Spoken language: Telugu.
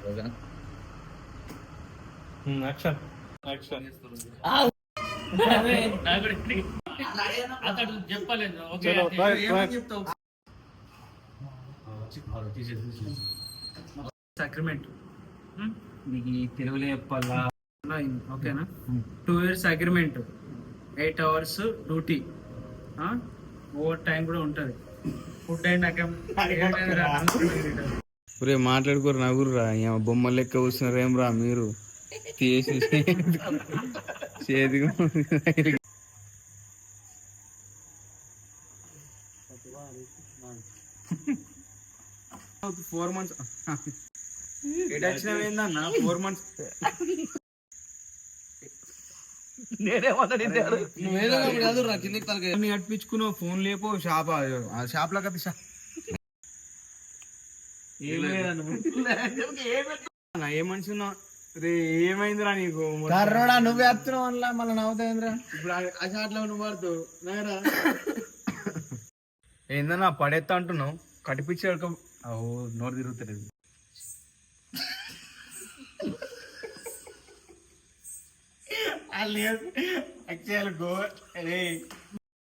ఓకేనా? యాక్షన్ యాక్షన్ అతడు చెప్పలేదు. ఓకే చలో బాయ్ బాయ్. అగ్రిమెంట్ నీకు ఈ తెలుగులో చెప్పాలా? ఓకేనా? 2 years agreement, 8 hours duty, over time కూడా ఉంటుంది. ఫుడ్ అయినా ఒరే మాట్లాడుకోరు నగురురా, బొమ్మలు లెక్క కూర్చున్నారు ఏం రా మీరు తీసి చేతికి 4 months వచ్చినవేందన్న 4 months నువ్వేదో కిందకి తలకి కట్టించుకున్నావు. ఫోన్ లేపో షాప్ లో కదా ఏ మనిషి రే ఏమైందిరా నీకు? కర్రోడా నువ్వే వస్తున్నావు అలా మళ్ళీ నవ్వుతాయిందిరా. ఇప్పుడు ఆ షాట్లో నువ్వు పడుతూ ఏందన్నా పడేస్తా అంటున్నావు? కట్టిపించాడు నోరు తిరుగుతుంది. Actual go